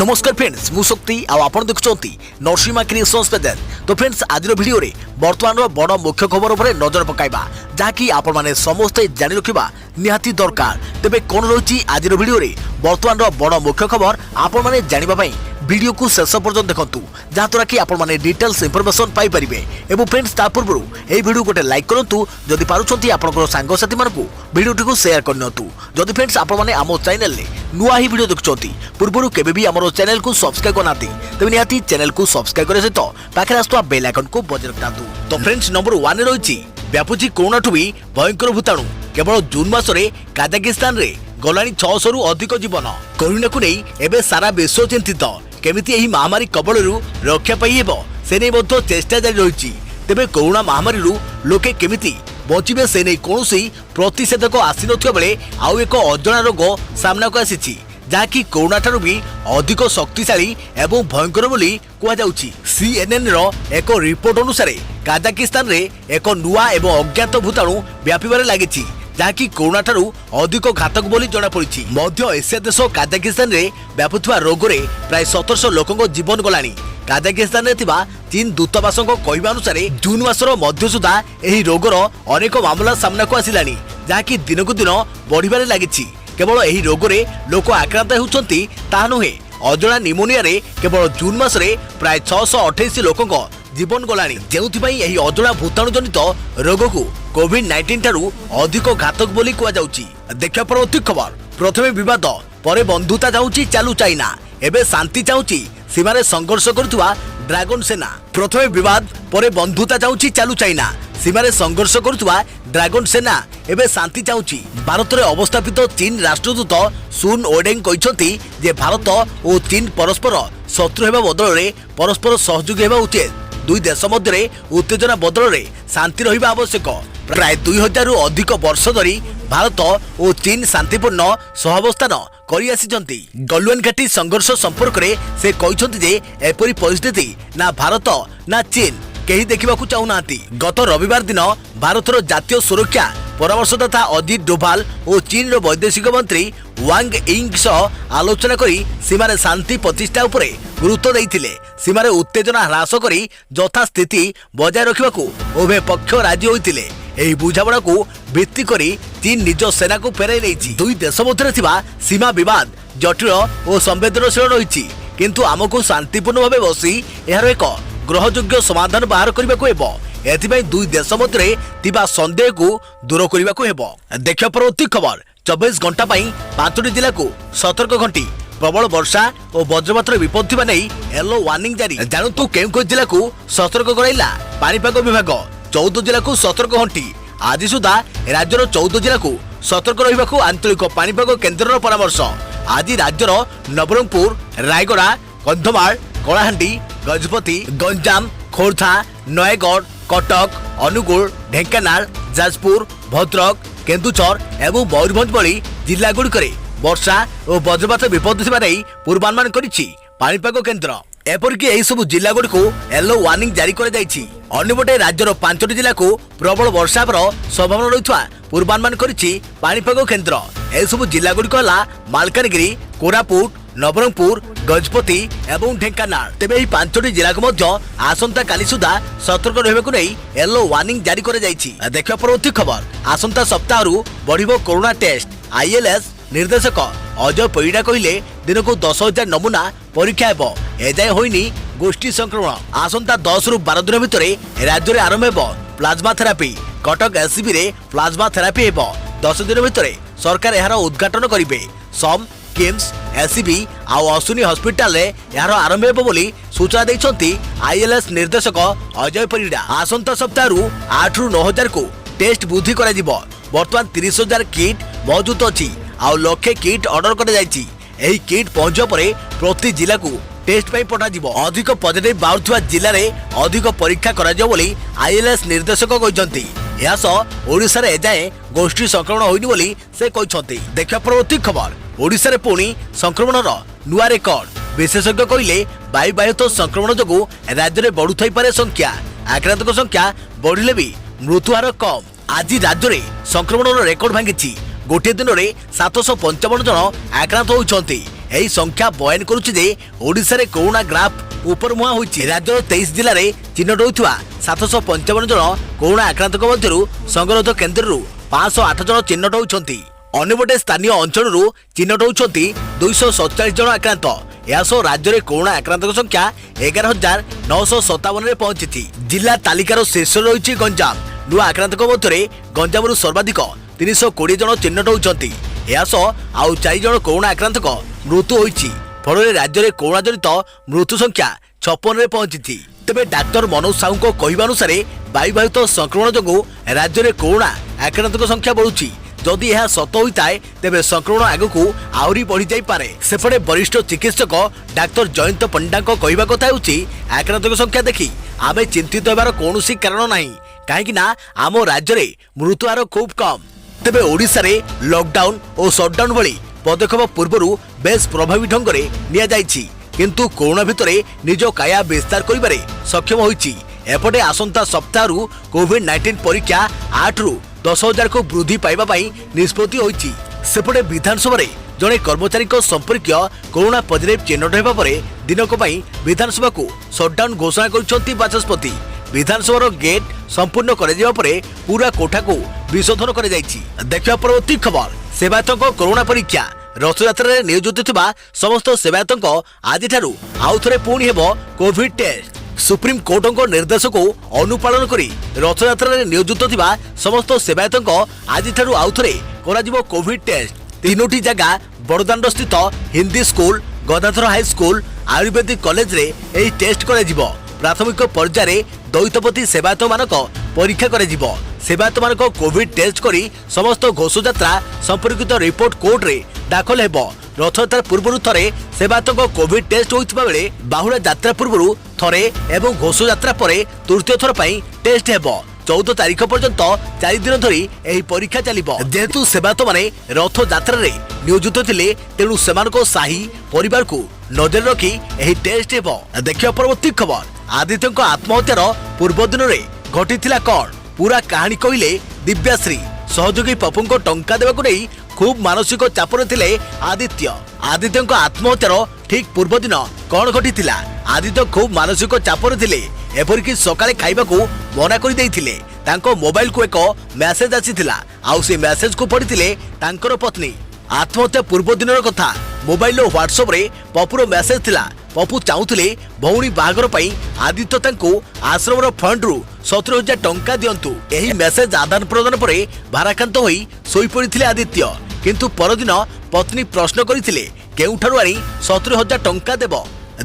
नमस्कार फ्रेंड्स मु शक्ति आपण देखुंती नरसिंहा क्रिएशंस पेज। तो फ्रेंड्स आज वीडियो रे वर्तमान बड़ मुख्य खबर उपर नजर पकाइबा जहाँकि आपण माने समस्ते जानि रखिबा निहाती दरकार। तेबे कोन रही आज वीडियो रे वर्तमान बड़ मुख्य खबर आपण माने जानिबा पई वीडियो को शेष पर्यंत देखंतु जहाँद्वारा कि आपण माने डिटेल्स इंफॉर्मेशन पाई परिबे। एवं फ्रेंड्स ता पूर्व ए वीडियो गोटे लाइक करंतु जदि पारुछंती आपनकर सांग साथी मानकु वीडियो को शेयर करनतु। जदि फ्रेंड्स आपण माने आमो चैनल ले नुआ ही वीडियो देखुछंती पूर्व केबे भी हमरो चैनल को सब्सक्राइब करनाती तबे निहाती चैनल को सब्सक्राइब करे सहित पाखे आस्तुवा बेल आइकन को बजाय रखतातु। तो फ्रेंड्स नंबर 1 रे रहिछि व्यापुची कोरोना ठु भी भयंकर भूताणु। केवल जून मासरे काजाकिस्तान रे गलानी 600 रु अधिक जीवन। कोरोना को नहीं एबे सारा विश्व चिंतित केमिति एही महामारी कबलरू रक्षा पाई हेबो से नै बद्ध चेष्टा जारी रहिछि। तेबे कोरोना महामारी रु लोके केमिति बचिबे से नै कोनोसी प्रतिषेधक आसी नथिबा बेले आउ एक अजଣା रोग सामना को आसीछि जहाँकि कोरोना ठारू भी अधिक शक्तिशाली एवं भयंकर बोली कुआ जाउछि। CNN रो एक रिपोर्ट अनुसार काजाकिस्तान रे एक नुआ एवं अज्ञात भूताणु व्यापीबारे लागिछि जहाँकि कोरोना ठारू अधिक घातक बोली जना पड़िछि। मध्य एशिया देश काजाकिस्तान रे व्यापुथुवा रोग रे प्राय 1700 लोकंक जीवन गलानी। काजाकिस्तान रे थिबा चीन दूतावासक कहवा अनुसार जून मासर मध्य सुधा एही रोगर अनेक मामला सामना को आसिलानी जहाँकि दिनकु दिन बढ़िबारे लागिछि। केवल एही रोग रे लोक आक्रांत होउछंती ता नुहे अजଣା निमोनिया रे केवल जून मासरे प्राय 628 लोकंक जीवन गलानी जेउथिपाई एही अजଣା भूताणु जनित रोग को कोविड-19 ठारू अधिक घातक बोली कुआ जाउछि। देखा परवर्ती खबर प्रथमे विवाद परे बंधुता जाउछि चालू चाइना एबे शांति चाउछि सीमारे संघर्ष करुवा ड्रैगन सेना। प्रथमे विवाद परे बंधुता जाउछि चालू चाइना सीमारे संघर्ष करुवा ड्रैगन सेना एबे शांति चाउछि। भारत रे अवस्थापित चीन राष्ट्रदूत सुन ओडेंग कहिसंती जे भारत और चीन परस्पर शत्रु हेबा बदल रे परस्पर सहयोगी हेबा उचित। दुई देश मध्य उत्तेजना बदल रे शांति रहिबा आवश्यक। प्राय 2000 रु अधिक वर्ष धरी भारत और चीन शांतिपूर्ण सहावस्थान करि आसिचंती। गलवान घाटी संघर्ष संपर्क रे से कहिसंती जे एपरि परिस्थिति ना भारत ना चीन केही देखिबाकू चाहुनांती। गत रविवार दिन भारतर जातीय सुरक्षा परामर्शदाता अजित डोभाल और चीन रो वैदेशिक मंत्री वांग यिंग सह आलोचना करी सीमारे शांति प्रतिष्ठा उपरे गुरुत्व दैथिले। सीमारे उत्तेजना ह्रास करी यथा स्थिति बजाय रखिबाकू उभय पक्ष राजी होइतिले। एही बुझामणा को भित्ति करी चीन निज सेना को फेराई लेछि। दुई देश मध्य थिबा सीमा विवाद जटिल और संवेदनशील रहिछि किंतु आमको शांतिपूर्ण भावे बसी एहार एक ग्रहयोग्य समाधान बाहर करबाकू हेबो। एथिबाई दुई देश मध्य थिबा संदेह को दूर करबाकू हेबो। देखा परवर्ती खबर 24 घंटा पई 5टी जिला को सतर्क घंटी प्रबल वर्षा और वज्रपातर विपद थिबा नै येलो वार्निंग जारी। जानतु केउ जिला को सतर्क कराइला पानीपाग विभाग। 14 जिला को सतर्क घंटी आज सुधा राज्यर 14 जिला को सतर्क रहिबाकू आंचलिक पानीपाग केन्द्रर परामर्श। आज राज्यर नवरंगपुर रायगड़ा कंधमाल कलाहांडी गजपति गंजाम खोर्धा नयगढ़ कटक अनुगुल ढेंकानाल जाजपुर भद्रक केन्दुझर एवं मयूरभंज भली जिला गुड़िकरे वर्षा और वज्रपात विपद थिबा नै पूर्वानुमान करिछि पानीपाग केन्द्र। एपरिकी एही सब जिला गुड़ी को येलो वार्निंग जारी कर जाइछि। अन्यपटे राज्यर 5टी जिला को प्रबल वर्षा संभावना रहिथवा पूर्वानुमान करिछि पानीपाग केन्द्र। एही सब जिला गुड़ी हला मालकानगिरी कोरापुट नवरंगपुर गजपति एवं ढेंकानाल। तेबे एही 5टी जिला को मध्य आसंता काली सुधा सतर्क रहबाकू नै येलो वार्निंग जारी कर जाइछि। देखा परवर्ती खबर आसंता सप्ताह रु बढ़िबो कोरोना टेस्ट। आईएलएस निर्देशक अजय परिडा कहिले दिन को 10,000 नमूना परीक्षा हेबो। एजाय होइनी गोष्ठी संक्रमण। आसंता 10 रु 12 दिन भितर राज्य रे आरंभ हेबो प्लाज्मा थेरापी। कटक एससीबी रे प्लाज्मा थेरापी हेबो। 10 दिन भितर सरकार एहार उद्घाटन करिवे। सम किम्स एससीबी आउ अश्विनी हॉस्पिटल रे एहार आरंभ हेबो बोली सूचना दैछंती आईएलएस निर्देशक अजय परिडा। आसंता सप्ताह रु 8 रु 9,000 को टेस्ट वृद्धि करा जिवो। वर्तमान 30,000 किट मौजूद अछि आउ लक्षे किट ऑर्डर कर जाइछि। एही किट पहुंचवा परे प्रति जिला को टेस्ट पई पठा जिवो। अधिक पॉजिटिव बाहुथवा जिल्ला रे अधिक परीक्षा करा जिवो बोली आईएलएस निर्देशक कहिसंती। एहा सह ओडिसा रे एजाय गोष्ठी संक्रमण होइनी बोली से कहिसंती। देखा परवर्ती खबर ओडिसा रे पुणी संक्रमणर नुआ रेकर्ड। विशेषज्ञ कहिले वायुवाहित संक्रमण जोगु राज्य में बढ़ुथाई पारे संख्या। आक्रांतक संख्या बढ़िले भी मृत्युहार कम। आज राज्य में संक्रमण रेकर्ड भांगी गोटे दिन में 755 जन आक्रांत होती। ଏହି ସଂଖ୍ୟା ବୟାନ କରୁଛି ଯେ ଓଡ଼ିଶାରେ କରୋନା ଗ୍ରାଫ ଉପରମୁହାଁ ହୋଇଛି। ରାଜ୍ୟର 23 ଜିଲ୍ଲାରେ ଚିହ୍ନଟ ହୋଇଥିବା 755 ଜଣ କରୋନା ଆକ୍ରାନ୍ତଙ୍କ ମଧ୍ୟରୁ ସଂଗରୋଧ କେନ୍ଦ୍ରରୁ 508 ଜଣ ଚିହ୍ନଟ ହୋଇଛନ୍ତି। ଅନ୍ୟପଟେ ସ୍ଥାନୀୟ ଅଞ୍ଚଳରୁ ଚିହ୍ନଟ ହୋଇଛନ୍ତି 247 ଜଣ ଆକ୍ରାନ୍ତ। ଏହାସହ ରାଜ୍ୟରେ କରୋନା ଆକ୍ରାନ୍ତଙ୍କ ସଂଖ୍ୟା 11,957ରେ ପହଞ୍ଚିଛି। ଜିଲ୍ଲା ତାଲିକାର ଶୀର୍ଷରେ ରହିଛି ଗଞ୍ଜାମ। ନୂଆ ଆକ୍ରାନ୍ତଙ୍କ ମଧ୍ୟରେ ଗଞ୍ଜାମରୁ ସର୍ବାଧିକ 320 ଜଣ ଚିହ୍ନଟ ହୋଇଛନ୍ତି। ଏହାସହ ଆଉ 4 ଜଣ କରୋନା ଆକ୍ରାନ୍ତଙ୍କ ମୃତ୍ୟୁ ହୋଇଛି। ଫଳରେ ରାଜ୍ୟରେ କରୋନା ଜନିତ ମୃତ୍ୟୁ ସଂଖ୍ୟା 56ରେ ପହଞ୍ଚିଛି। ତେବେ ଡାକ୍ତର ମନୋଜ ସାହୁଙ୍କ କହିବା ଅନୁସାରେ ବାୟୁବାହିତ ସଂକ୍ରମଣ ଯୋଗୁଁ ରାଜ୍ୟରେ କରୋନା ଆକ୍ରାନ୍ତଙ୍କ ସଂଖ୍ୟା ବଢୁଛି। ଯଦି ଏହା ସତ ହୋଇଥାଏ ତେବେ ସଂକ୍ରମଣ ଆଗକୁ ଆହୁରି ବଢ଼ିଯାଇପାରେ। ସେପଟେ ବରିଷ୍ଠ ଚିକିତ୍ସକ ଡାକ୍ତର ଜୟନ୍ତ ପଣ୍ଡାଙ୍କ କହିବା କଥା ହେଉଛି ଆକ୍ରାନ୍ତଙ୍କ ସଂଖ୍ୟା ଦେଖି ଆମେ ଚିନ୍ତିତ ହେବାର କୌଣସି କାରଣ ନାହିଁ, କାହିଁକି ନା ଆମ ରାଜ୍ୟରେ ମୃତ୍ୟୁହାର ଖୁବ୍ କମ୍। ତେବେ ଓଡ଼ିଶାରେ ଲକଡାଉନ ଓ ସଟଡାଉନ ଭଳି ପଦକ୍ଷେପ ପୂର୍ବରୁ ବେଶ୍ ପ୍ରଭାବୀ ଢଙ୍ଗରେ ନିଆଯାଇଛି, କିନ୍ତୁ କରୋନା ଭିତରେ ନିଜ କାୟା ବିସ୍ତାର କରିବାରେ ସକ୍ଷମ ହୋଇଛି। ଏପଟେ ଆସନ୍ତା ସପ୍ତାହରୁ କୋଭିଡ-19 ପରୀକ୍ଷା 8ରୁ 10,000କୁ ବୃଦ୍ଧି ପାଇବା ପାଇଁ ନିଷ୍ପତ୍ତି ହୋଇଛି। ସେପଟେ ବିଧାନସଭାରେ ଜଣେ କର୍ମଚାରୀଙ୍କ ସମ୍ପର୍କୀୟ କରୋନା ପଜିଟିଭ ଚିହ୍ନଟ ହେବା ପରେ ଦିନକ ପାଇଁ ବିଧାନସଭାକୁ ସଟଡାଉନ ଘୋଷଣା କରିଛନ୍ତି ବାଚସ୍ପତି। ବିଧାନସଭାର ଗେଟ୍ ସମ୍ପୂର୍ଣ୍ଣ କରାଯିବା ପରେ ପୁରା କୋଠାକୁ ବିଶୋଧନ କରାଯାଇଛି। ଦେଖିବା ପରବର୍ତ୍ତୀ ଖବର, ସେବାୟତଙ୍କ କରୋନା ପରୀକ୍ଷା। ରଥଯାତ୍ରାରେ ନିୟୋଜିତ ଥିବା ସମସ୍ତ ସେବାୟତଙ୍କ ଆଜିଠାରୁ ଆଉଥରେ ପୁଣି ହେବ କୋଭିଡ ଟେଷ୍ଟ। ସୁପ୍ରିମକୋର୍ଟଙ୍କ ନିର୍ଦ୍ଦେଶକୁ ଅନୁପାଳନ କରି ରଥଯାତ୍ରାରେ ନିୟୋଜିତ ଥିବା ସମସ୍ତ ସେବାୟତଙ୍କ ଆଜିଠାରୁ ଆଉଥରେ କରାଯିବ କୋଭିଡ ଟେଷ୍ଟ। 3ଟି ଜାଗା ବଡ଼ଦାଣ୍ଡସ୍ଥିତ ହିନ୍ଦୀ ସ୍କୁଲ, ଗଦାଧର ହାଇସ୍କୁଲ, ଆୟୁର୍ବେଦିକ କଲେଜରେ ଏହି ଟେଷ୍ଟ କରାଯିବ। ପ୍ରାଥମିକ ପର୍ଯ୍ୟାୟରେ ଦୈତପତି ସେବାୟତମାନଙ୍କ ପରୀକ୍ଷା କରାଯିବ। ସେବାୟତମାନଙ୍କ କୋଭିଡ ଟେଷ୍ଟ କରି ସମସ୍ତ ଘୋଷଯାତ୍ରା ସମ୍ପର୍କିତ ରିପୋର୍ଟ କୋର୍ଟରେ ଦାଖଲ ହେବ। ରଥଯାତ୍ରା ପୂର୍ବରୁ ଥରେ ସେବାୟତଙ୍କ କୋଭିଡ ଟେଷ୍ଟ ହୋଇଥିବା ବେଳେ ବାହୁଡ଼ା ଯାତ୍ରା ପୂର୍ବରୁ ଥରେ ଏବଂ ଘୋଷଯାତ୍ରା ପରେ ତୃତୀୟ ଥର ପାଇଁ ଟେଷ୍ଟ ହେବ। 14 ତାରିଖ ପର୍ଯ୍ୟନ୍ତ 4 ଦିନ ଧରି ଏହି ପରୀକ୍ଷା ଚାଲିବ। ଯେହେତୁ ସେବାୟତମାନେ ରଥଯାତ୍ରାରେ ନିୟୋଜିତ ଥିଲେ ତେଣୁ ସେମାନଙ୍କ ସାହି ପରିବାରକୁ ନଜରରେ ରଖି ଏହି ଟେଷ୍ଟ ହେବ। ଦେଖିବା ପରବର୍ତ୍ତୀ ଖବର, ଆଦିତ୍ୟଙ୍କ ଆତ୍ମହତ୍ୟାର ପୂର୍ବ ଦିନରେ ଘଟିଥିଲା କଣ? ପୁରା କାହାଣୀ କହିଲେ ଦିବ୍ୟାଶ୍ରୀ। ସହଯୋଗୀ ପପୁଙ୍କ ଟଙ୍କା ଦେବାକୁ ନେଇ ଖୁବ୍ ମାନସିକ ଚାପରେ ଥିଲେ ଆଦିତ୍ୟ। ଆଦିତ୍ୟଙ୍କ ଆତ୍ମହତ୍ୟାର ଠିକ୍ ପୂର୍ବ ଦିନ କଣ ଘଟିଥିଲା? ଆଦିତ୍ୟ ଖୁବ୍ ମାନସିକ ଚାପରେ ଥିଲେ। ଏପରିକି ସକାଳେ ଖାଇବାକୁ ମନା କରିଦେଇଥିଲେ। ତାଙ୍କ ମୋବାଇଲକୁ ଏକ ମେସେଜ ଆସିଥିଲା, ଆଉ ସେ ମେସେଜକୁ ପଢିଥିଲେ ତାଙ୍କର ପତ୍ନୀ। ଆତ୍ମହତ୍ୟା ପୂର୍ବ ଦିନର କଥା। ମୋବାଇଲର ହ୍ୱାଟ୍ସଆପରେ ପପୁର ମେସେଜ ଥିଲା। ପପୁ ଚାହୁଁଥିଲେ ଭଉଣୀ ବାହାଘର ପାଇଁ ଆଦିତ୍ୟ ତାଙ୍କୁ ଆଶ୍ରମର ଫଣ୍ଡରୁ 70,000 ଟଙ୍କା ଦିଅନ୍ତୁ। ଏହି ମେସେଜ ଆଦାନ ପ୍ରଦାନ ପରେ ଭାରାକ୍ରାନ୍ତ ହୋଇ ଶୋଇପଡ଼ିଥିଲେ ଆଦିତ୍ୟ। କିନ୍ତୁ ପରଦିନ ପତ୍ନୀ ପ୍ରଶ୍ନ କରିଥିଲେ କେଉଁଠାରୁ ଆଣି 70,000 ଟଙ୍କା ଦେବ?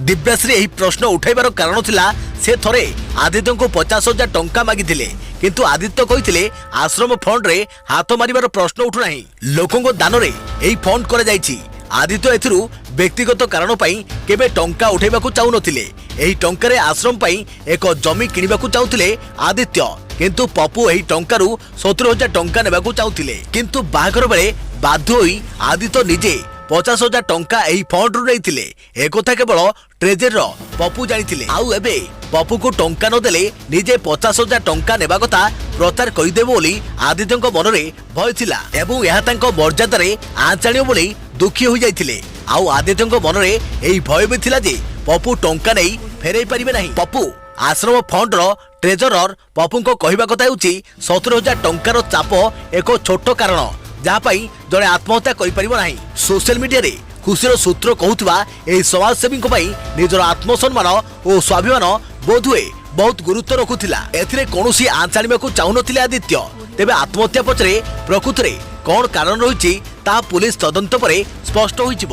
ଦିବ୍ୟାଶ୍ରୀ ଏହି ପ୍ରଶ୍ନ ଉଠାଇବାର କାରଣ ଥିଲା ସେ ଥରେ ଆଦିତ୍ୟଙ୍କୁ 50,000 ଟଙ୍କା ମାଗିଥିଲେ, କିନ୍ତୁ ଆଦିତ୍ୟ କହିଥିଲେ ଆଶ୍ରମ ଫଣ୍ଡରେ ହାତ ମାରିବାର ପ୍ରଶ୍ନ ଉଠୁନାହିଁ, ଲୋକଙ୍କ ଦାନରେ ଏହି ଫଣ୍ଡ କରାଯାଇଛି। ଆଦିତ୍ୟ ଏଥିରୁ ବ୍ୟକ୍ତିଗତ କାରଣ ପାଇଁ କେବେ ଟଙ୍କା ଉଠାଇବାକୁ ଚାହୁଁନଥିଲେ। ଏହି ଟଙ୍କାରେ ଆଶ୍ରମ ପାଇଁ ଏକ ଜମି କିଣିବାକୁ ଚାହୁଁଥିଲେ ଆଦିତ୍ୟ, କିନ୍ତୁ ପପୁ ଏହି ଟଙ୍କାରୁ 70,000 ଟଙ୍କା ନେବାକୁ ଚାହୁଁଥିଲେ। କିନ୍ତୁ ବାହାଘର ବେଳେ ବାଧ୍ୟ ହୋଇ ଆଦିତ୍ୟ ନିଜେ 50,000 ଟଙ୍କା ଏହି ଫଣ୍ଡରୁ ନେଇଥିଲେ। ଏକଥା କେବଳ ଟ୍ରେଜେରର ପପୁ ଜାଣିଥିଲେ। ଆଉ ଏବେ ପପୁକୁ ଟଙ୍କା ନଦେଲେ ନିଜେ 50,000 ଟଙ୍କା ନେବା କଥା ପ୍ରଚାର କରିଦେବ ବୋଲି ଆଦିତ୍ୟଙ୍କ ମନରେ ଭୟ ଥିଲା ଏବଂ ଏହା ତାଙ୍କ ମର୍ଯ୍ୟାଦାରେ ଆଞ୍ଚ ଆଣିବ ବୋଲି ଦୁଃଖୀ ହୋଇଯାଇଥିଲେ। ଆଉ ଆଦିତ୍ୟଙ୍କ ମନରେ ଏହି ଭୟ ବି ଥିଲା ଯେ ପପୁ ଟଙ୍କା ନେଇ ଫେରାଇ ପାରିବେ ନାହିଁ। ପପୁ ଆଶ୍ରମ ଫଣ୍ଡର ଟ୍ରେଜରର ପପୁଙ୍କ କହିବା କଥା ହେଉଛି 70,000 ଟଙ୍କାର ଚାପ ଏକ ଛୋଟ କାରଣ ଯାହା ପାଇଁ ଜଣେ ଆତ୍ମହତ୍ୟା କରିପାରିବ ନାହିଁ। ସୋସିଆଲ ମିଡିଆରେ ଖୁସିର ସୂତ୍ର କହୁଥିବା ଏହି ସମାଜସେବୀଙ୍କ ପାଇଁ ନିଜର ଆତ୍ମସମ୍ମାନ ଓ ସ୍ୱାଭିମାନ ବୋଧହୁଏ ବହୁତ ଗୁରୁତ୍ୱ ରଖୁଥିଲା। ଏଥିରେ କୌଣସି ଆଞ୍ଚ ଆଣିବାକୁ ଚାହୁଁନଥିଲେ ଆଦିତ୍ୟ। ତେବେ ଆତ୍ମହତ୍ୟା ପଛରେ ପ୍ରକୃତରେ କଣ କାରଣ ରହିଛି ତାହା ପୁଲିସ ତଦନ୍ତ ପରେ ସ୍ପଷ୍ଟ ହୋଇଯିବ।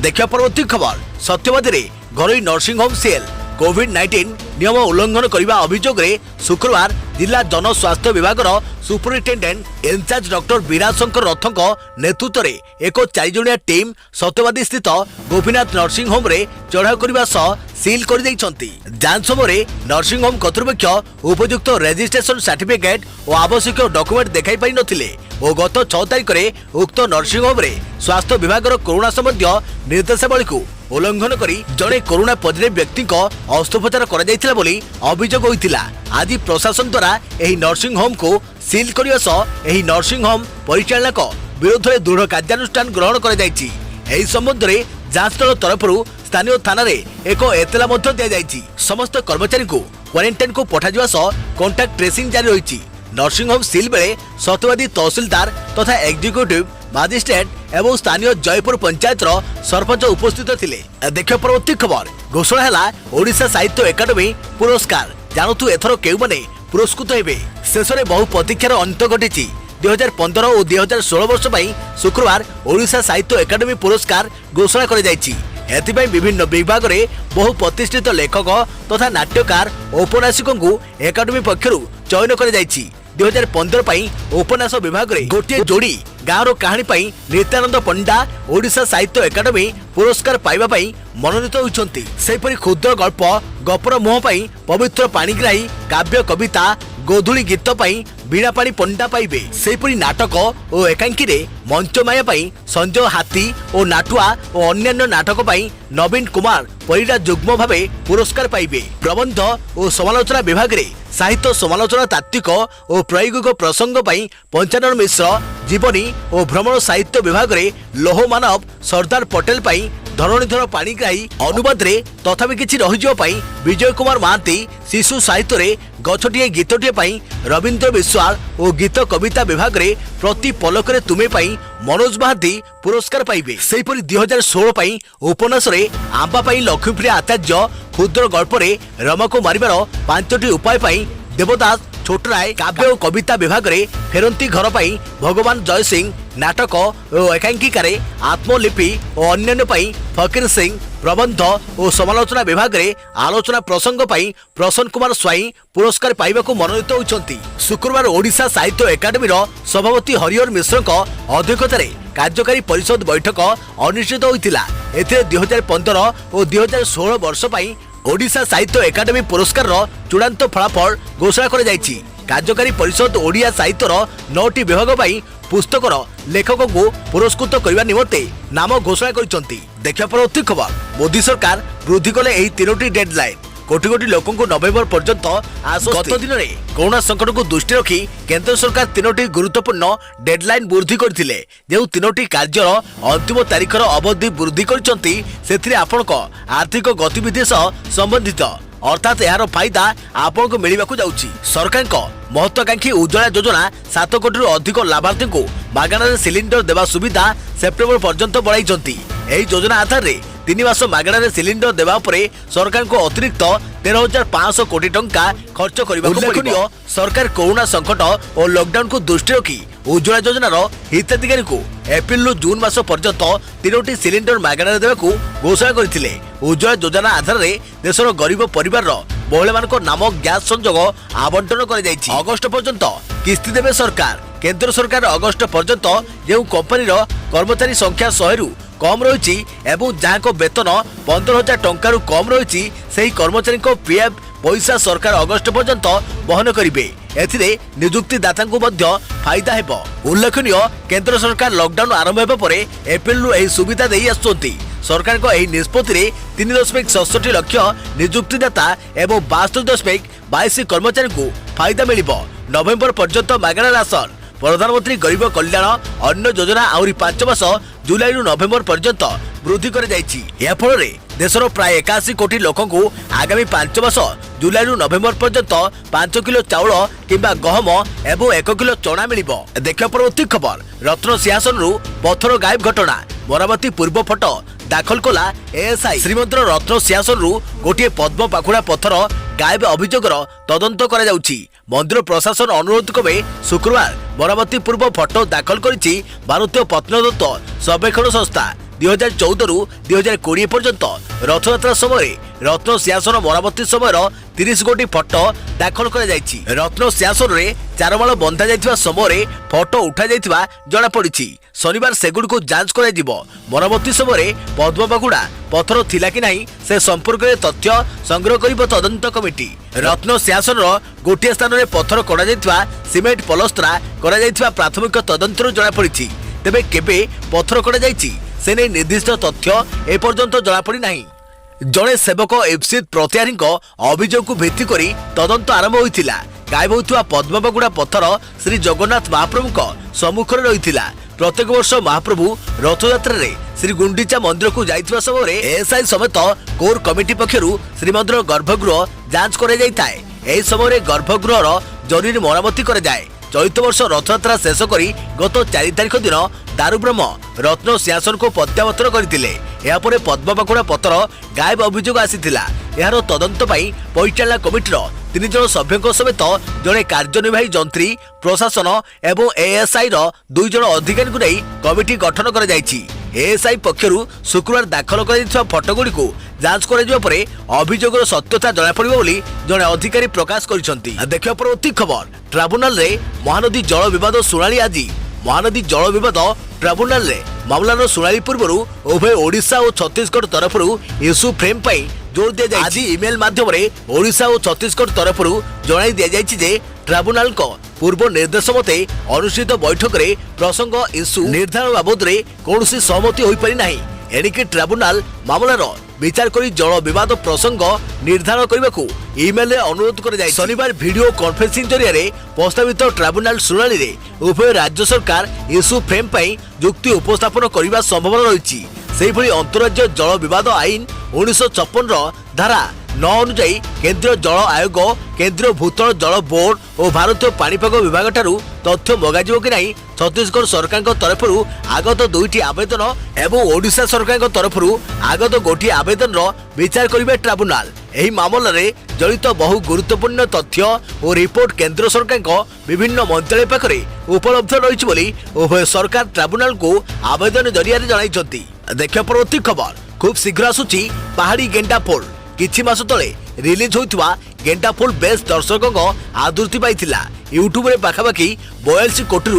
ଦେଖିବା ପରବର୍ତ୍ତୀ ଖବର, ସତ୍ୟବାଦୀରେ ଘରୋଇ ନର୍ସିଂ ହୋମ ସେଲ୍ କୋଭିଡ-19 ନିୟମ ଉଲ୍ଲଂଘନ କରିବା ଅଭିଯୋଗରେ ଶୁକ୍ରବାର ଜିଲ୍ଲା ଜନସ୍ୱାସ୍ଥ୍ୟ ବିଭାଗର ସୁପରିଟେଣ୍ଡେଣ୍ଟ ଇନଚାର୍ଜ ଡକ୍ଟର ବିରାଜ ଶଙ୍କର ରଥଙ୍କ ନେତୃତ୍ୱରେ ଏକ 4 ଜଣିଆ ଟିମ୍ ସତ୍ୟବାଦୀ ସ୍ଥିତ ଗୋପୀନାଥ ନର୍ସିଂ ହୋମରେ ଚଢ଼ାଉ କରିବା ସହ ସିଲ୍ କରିଦେଇଛନ୍ତି। ଯାଞ୍ଚ ସମୟରେ ନର୍ସିଂ ହୋମ କର୍ତ୍ତୃପକ୍ଷ ଉପଯୁକ୍ତ ରେଜିଷ୍ଟ୍ରେସନ ସାର୍ଟିଫିକେଟ୍ ଓ ଆବଶ୍ୟକୀୟ ଡକୁମେଣ୍ଟ ଦେଖାଇ ପାରିନଥିଲେ ଓ ଗତ 6 ତାରିଖରେ ଉକ୍ତ ନର୍ସିଂ ହୋମରେ ସ୍ୱାସ୍ଥ୍ୟ ବିଭାଗର କରୋନା ସମ୍ବନ୍ଧୀୟ ନିର୍ଦ୍ଦେଶାବଳୀକୁ ଉଲ୍ଲଂଘନ କରି ଜଣେ କରୋନା ପଜିଟିଭ ବ୍ୟକ୍ତିଙ୍କ ଅସ୍ତ୍ରୋପଚାର କରାଯାଇଥିଲା ବୋଲି ଅଭିଯୋଗ ହୋଇଥିଲା। ଆଜି ପ୍ରଶାସନ ଦ୍ୱାରା ଏହି ନର୍ସିଂ ହୋମକୁ ସିଲ୍ କରିବା ସହ ଏହି ନର୍ସିଂ ହୋମ ପରିଚାଳକ ବିରୋଧରେ ଦୃଢ଼ କାର୍ଯ୍ୟାନୁଷ୍ଠାନ ଗ୍ରହଣ କରାଯାଇଛି। ଏହି ସମ୍ବନ୍ଧରେ जांच दल तरफ स्थानीय थाना रे एक एतला मध्य दिया जायछि। समस्त कर्मचारी को क्वारंटाइन को पठाजिवा सह कांटेक्ट ट्रेसिंग जारी रहिछि। नर्सिंग होम सील बेले सत्यवादी तहसीलदार तथा एग्जीक्यूटिव मजिस्ट्रेट एवं स्थानीय जयपुर पंचायत सरपंच उपस्थित थिले। देखियो परवर्ती खबर घोषणा हैला ओडिशा साहित्य एकाडेमी पुरस्कार। जानतु एथरो केउ माने पुरस्कृत हेबे। शेष में बहु प्रतीक्षार अंत घटी। 2015 और 2016 वर्ष शुक्रवार ओडिशा साहित्य एकाडेमी पुरस्कार घोषणा कर एथिपाई विभिन्न विभाग में बहु प्रतिष्ठित लेखक तथा नाट्यकार औपन्यासिकों को एकाडेमी पक्षर चयन कर 2015 उपन्यास विभाग में गोटे जोड़ी गाँव कहानी पाई नित्यानंद पंडा ओडिशा साहित्य एकाडेमी पुरस्कार पाइबा पाई मनोनीत होइछन्ति। सेपरि क्षुद्र गल्प गपर मोह पाई पवित्र पाणिग्राही काव्य कविता गोधुली गीत पाई बीणा पाणी पंडा पाइबे। सेपरि नाटक और एकांकी रे मंचमाया पाई संजय हाथी और नाटुआ और अन्यान्य नाटक पाई नवीन कुमार परिडा जुग्म भावे पुरस्कार पाइबे। प्रबंध और समालोचना विभाग रे साहित्य समालोचना तात्विक और प्रायोगिक प्रसंग पाई पंचानन मिश्र जीवनी और भ्रमण साहित्य विभाग रे लोह मानव सरदार पटेल पाई धरणीधर पाणिग्राही अनुवाद रे तथापि किछि रहिजो पाई विजय कुमार महांती शिशु साहित्य रे गछटिए गीतटिए पाई रविंद्र विश्वाल और गीत कविता विभाग रे प्रति पलक रे तुमे पाई मनोज महांती पुरस्कार पाइबे। सेहिपरि 2016 पाई उपन्यास रे आंबा पाई लक्ष्मीप्रिया आचार्य क्षुद्र गल्प रे रमको मारिबार 5टी उपाय पाई देवदास छोटराय काव्य और कविता विभाग रे फेरंती घर पाई भगवान जय सिंह नाटक और एकांकिकारे आत्मलिपि और अन्यान्य पाई फकीर सिंह प्रबंध और समालोचना विभाग रे आलोचना प्रसंग पाई प्रसन्न कुमार स्वाई पुरस्कार पाइबाकू मनोनीत होइछन्ति। शुक्रवार ओडिशा साहित्य एकाडेमी सभापति हरिहर मिश्र अध्यक्षतार कार्यकारी परिषद बैठक अनुष्ठित होइतिला। एथिरे 2015 और 2016 वर्ष पाई ओडिशा साहित्य एकाडेमी पुरस्कार चूड़ांत फलाफल घोषणा कर जायछि। कार्यकारी परिषद ओडिया साहित्यर 9टी विभाग पाई पुस्तकर लेखकों को पुरस्कृत करने निमंते नाम घोषणा करिसंती। देखिया परवर्ती खबर मोदी सरकार वृद्धि कले एही 3टी डेडलाइन। कोटी कोटी लोकों को नवेम्बर पर्यंत गत दिन में कोरोना संकट को दृष्टि रखी केंद्र सरकार 3टी गुरुत्वपूर्ण डेडलाइन वृद्धि करथिले। जो 3टी कार्यर अंतिम तारीखर अवधि वृद्धि करचंती सेथिरे आपनक आर्थिक गतिविधि सह संबंधित अर्थात यार फायदा आपन को मिलवा को जाउची। सरकार को महत्वाकांक्षी उज्ज्वला योजना 7 कोटी अधिक लाभार्थी को मागणार सिलिंडर देवा सुविधा सेप्टेम्बर पर्यंत बढ़ाई। एही योजना आधार रे 3 मास मागणार सिलिंडर देवा परे सरकार को अतिरिक्त 13,500 कोटी टंका खर्च करबाको पड़िबो। सरकार कोरोना संकट और लॉकडाउन को दृष्टि रखी उज्ज्वला योजनार हिताधिकारी को एप्रिल जून मास पर्यंत 3टी सिलिंडर मागणार देवाकू घोषणा करथिले। उज्ज्वला योजना आधार रे देशर गरीब परिवार महिला मान नाम गैस संजोग आवंटन कर अगस्ट पर्यंत किस्ती देवे सरकार। केंद्र सरकार अगस्ट पर्यंत जो कंपनी कर्मचारी संख्या 100 रु कम रही एवं जहाँ को वेतन 15,000 टंका कम रही से कर्मचारी को पीएफ पैसा सरकार अगस्ट पर्यंत बहन करेंगे। एथिरे नियुक्तिदाता को फायदा हेबो। उल्लेखनीय केंद्र सरकार लॉकडाउन आरंभ हेबा परे एप्रिल एही सुविधा देई आसुछंती। सरकार को एही निष्पत्ति रे 3.67 लाख नियुक्तिदाता एवं 72.22 कर्मचारी को फायदा मिलिबो। नवेम्बर पर्यंत मागଣା राशन प्रधानमंत्री गरीब कल्याण अन्न योजना आउरी 5 मास जुलाई रु नवेम्बर पर्यंत वृद्धि कर जायछि। या फल रे देशर प्राय 81 कोटी लोकों को आगामी 5 मास जुलाई रु नवेम्बर पर्यंत 5 किलो चाउल किंबा गहम एवं 1 किलो चना मिलिबो। देखियो परवर्ती खबर रत्न सिंहासन रु पत्थर गायब घटना मरामती पूर्व फोटो दाखल कला एएसआई। श्रीमंदिर रत्न सिंहासन रु गोटे पद्म पाखुड़ा पत्थर गायब अभियोगर तदंत करा जाउछि। मंदिर प्रशासन अनुरोध क्रमे शुक्रवार मरामती पूर्व फोटो दाखल करिछि भारतीय प्रत्नतत्व सर्वेक्षण संस्था। 2014 रु 2020 पर्यंत रथयात्रा समय रत्न सिंहासन मरामती समय 30 गोटी फोटो दाखल करा जायछि। रत्न सिंहासन रे चारमाल बंधा जायथिबा समय फोटो उठा जायथिबा जणा पड़िछि। शनिवार सेगुड को जांच करा जिवो। मरामती समय पद्म पाखुड़ा पत्थर थिला कि नाही से संपर्क में तथ्य संग्रह करिबो तदंत कमिटी। रत्न सिंहासन गोटे स्थान में पत्थर कड़ा जायथिबा सिमेंट पलस्त्रा करा जायथिबा प्राथमिक तदंतर जणा पड़िछि। तेबे केबे पत्थर कड़ा जायछि से नहीं निर्दिष्ट तथ्य एपर्यंत जणा पड़ी नाही। जड़े सेवक इप्सित प्रतिहारी अभियोग को भित्ति करी तदंत आरंभ होइतिला। गायब होइतिबा पद्मपाखुड़ा पत्थर श्री जगन्नाथ महाप्रभु सम्मुख रही प्रत्येक वर्ष महाप्रभु रथयात्रा रे श्री गुंडीचा मंदिर को जाइथिबा समय एएसआई समेत कोर कमिटी पक्षरु श्रीमंदिर गर्भगृह जांच करे जाइताय। एही समय गर्भगृहर जरूरी मरामती करे जाए। चलित वर्ष रथयात्रा शेष करी गत 4 तारिख दिन दारुब्रह्म रत्न सिंहासन को प्रत्यावर्तन करथिले। या परे पद्मपाखुड़ा पत्र गायब अभियोग आसीथिला। यार तदंत पई परिचालना कमिटीर 3 जन सभ्यों समेत जड़े कार्यनिर्वाही जंत्री प्रशासन एवं एएसआई रो 2 जन अधिकारी को नहीं कमिटी गठन कर जाइछि। एएसआई पक्षरु शुक्रवार दाखल कर फटोगुड़ी को जांच कर अभियोगर सत्यता जना पड़िबो बोली जड़े अधिकारी प्रकाश करिसंती। देखिबा परवर्ती खबर ट्राइब्यूनाल रे महानदी जल विवाद शुणाणी। आज महानदी जल विवाद ट्राइब्यूनाल रे मामलार शुणाणी पूर्व उभय ओडिशा और छत्तीसगढ़ तरफ इश्यू फ्रेम पाई जोर दिया जाय। आज इमेल माध्यम रे ओडिशा और छत्तीसगढ़ तरफ जणाई दिया जायछि जे ट्राइब्यूनाल को पूर्व निर्देश मते अनुष्ठित बैठक रे प्रसंग इश्यू निर्धारण बाबद रे कौनसी सहमति होई पारि नाही। एणिके ट्राइब्यूनाल मामलार विचार करी जल विवाद प्रसंग निर्धारण करने को इमेल रे अनुरोध कर जाय। शनिवार वीडियो कॉन्फ्रेंसिंग जरिए प्रस्तावित ट्राइब्यूनाल शुणाणी रे उभय राज्य सरकार इश्यू फ्रेम पाई जुक्ति उपस्थापन करने संभावना रही। सेहिभଳି अंतर्राज्य जल विवाद आईन 1956 धारा 9 अनुଯାयी केंद्रीय जल आयोग केंद्रीय भूतल जल बोर्ड और भारतीय पाणीपाग विभाग ठारू तथ्य मगाजिबो कि नहीं छत्तीसगढ़ सरकार तरफ आगत 2टी आवेदन एवं ओडिशा सरकार तरफ आगत गोटी आवेदन विचार करिबे ट्राइब्यूनाल। एही मामला रे जड़ित बहु गुरुत्वपूर्ण तथ्य और रिपोर्ट केंद्र सरकार विभिन्न मंत्रालय पाखरे उपलब्ध रही बोली उभय सरकार ट्राइब्यूनाल को आवेदन जरिया जणाइछंती। देखिया परवर्ती खबर खूब शीघ्र आसुची पहाड़ी गेंडा फुल। किछि मास तले रिलीज होइतबा गेंडा फुल बेस दर्शकों आदृति पाइथिला। यूट्यूब रे पाखापाखि 42 कोटी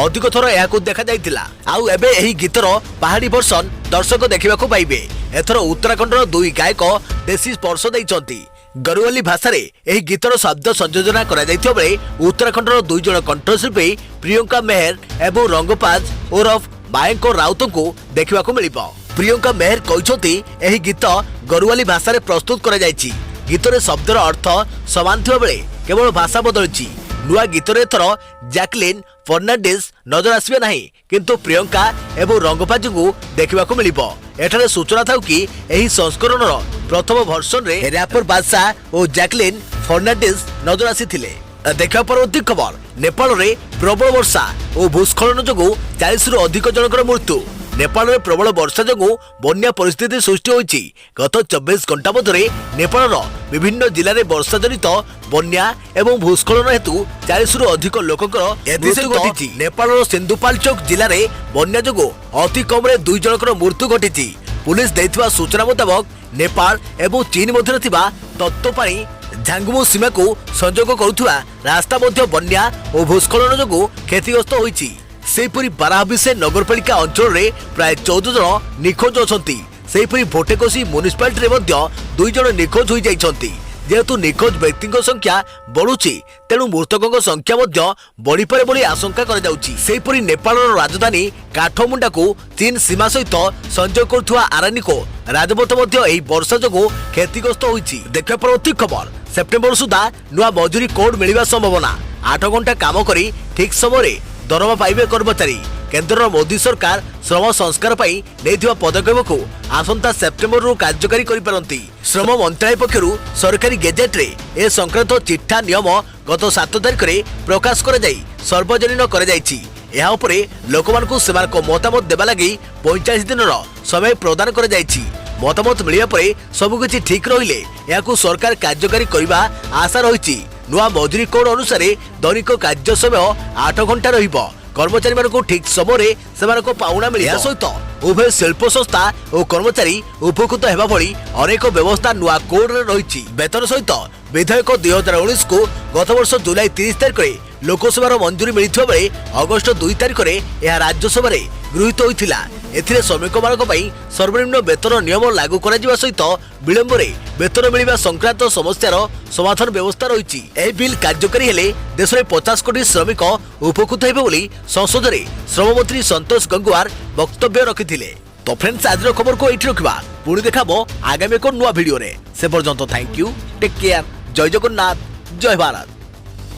अधिक थर यहां देखा जाइतिला। आउ एबे एही गीतर पहाड़ी वर्षन दर्शक देखिबा को पाइबे। एथर उत्तराखंडर 2 गायक देसी स्पर्श दैछंती। गरुवाली भाषा रे एही गीतर शब्द संयोजन करा जाइथिबा बेले उत्तराखंडर 2 जण कंठशिल्पी प्रियंका मेहर एवं रंगपाज ओरफ मायंको राउत को देखिबा को मिलिबो। प्रियंका मेहर कहते एही गीत गरुवाली भाषा रे प्रस्तुत करा जायछि। गीतरे शब्दर अर्थ समान थिबा बेले केवल भाषा बदलछि। नुआ गीतरे एथर जैकलिन फर्नांडिस नजर आसबे नाही किंतु प्रियंका एवं रंगपाज को देखिबा को मिलिबो। एठारे सूचना थाउ कि एही संस्करणर प्रथम वर्षन रे रैपर बादशाह और जैकलिन फर्नांडिस नजर आसीथिले। देखा परवर्ती खबर नेपाल रे प्रबल वर्षा और भूस्खलन जोगु 40 रु अधिक जनकर मृत्यु। नेपाल में प्रबल वर्षा जोगु बन्या परिस्थिति सृष्टि होइछि। गत 24 घंटा मध्य नेपाल विभिन्न जिले में वर्षा जनित बन्या एवं भूस्खलन हेतु 40 रु अधिक लोकंकर मृत्यु घटिछि। नेपाल सिंधुपाल्चोक जिले में बन्या जोगु अति कम 2 जनकर मृत्यु घटिछि। पुलिस दैथिबा सूचना मुताबक नेपाल एवं चीन मध्य थिबा तत्वपाणी झांगुमो सीमा को संजोग करुवा रास्ता मध्य बन्या और भूस्खलन जोगु क्षतिग्रस्त होइछि। सेहिपरि बाराहबिसे नगरपालिका अंचल रे प्राय 14 जन निखोज अछंती। सेहिपरि भोटेकोसी म्युनिसिपालिटी रे मध्य 2 जन निखोज होई जाइछंती। जेहेतु निखोज व्यक्ति संख्या बढ़ुची तेणु मृतकों संख्या बढ़ी पारे बोली आशंका करा जाउछि। सेहिपरि नेपालर राजधानी काठमुंडा को चीन सीमा सहित संजोग करुवा आरानी को राजपथ मध्य एही वर्षा जोगु क्षतिग्रस्त होइछि। देखिबा परवर्ती खबर सेप्टेम्बर सुधा नुआ मजूरी कोड मिलिबा संभावना। 8 घंटा काम करी ठीक समय दरमा पाइबे कर्मचारी। केंद्र मोदी सरकार श्रम संस्कार पाई नेथिबा पदक्षेप को आसंता सेप्टेम्बर रु कार्यकारी करि पारंती। श्रम मंत्रालय पक्षरु सरकारी गेजेट रे ए संक्रांत चिट्ठा नियम गत 7 तारिख रे प्रकाश कर जाई सार्वजनिक कर जाईछि। एहा उपरे लोकमानकु सेमानको मतामत देबा लागि 45 दिन समय प्रदान कर जाईछि। मतामत मिलिया परे सब किछि ठीक रहिले याकु सरकार कार्यकारी करिबा आशा रहिछि। नुआ मजूरी कोड अनुसार दैनिक कार्य समय 8 घंटा रहिबो। कर्मचारी मानक ठीक समय से पाउना मिले सहित उभय शिल्प संस्था और कर्मचारी उपकृत होगा भली अनेक व्यवस्था नुआ कोड रही। वेतन सहित विधेयक 2019 को गत वर्ष जुलाई 30 तारिख में लोकसभा मंजूरी मिलता बेले अगस्ट 2 तारिख में यह राज्यसभा गृहीत होता। एथिरे श्रमिक मानक सर्वनिम्न वेतन नियम लागू करा जिबा सहित विलंब वेतन मिलवा संक्रांत समस्यार समाधान व्यवस्था रही। यह बिल कार्यकारी हेले देश में 50 कोटी श्रमिक उपकृत हेबे बोली संसद में श्रम मंत्री संतोष गंगवार वक्तव्य रखिथिले। तो फ्रेंड्स आज खबर को एठी रखिबा पुणी देखाबो आगामी एक नुआ वीडियो रे। से पर्यंत थैंक यू, टेक केयर, जय जगन्नाथ, जय भारत।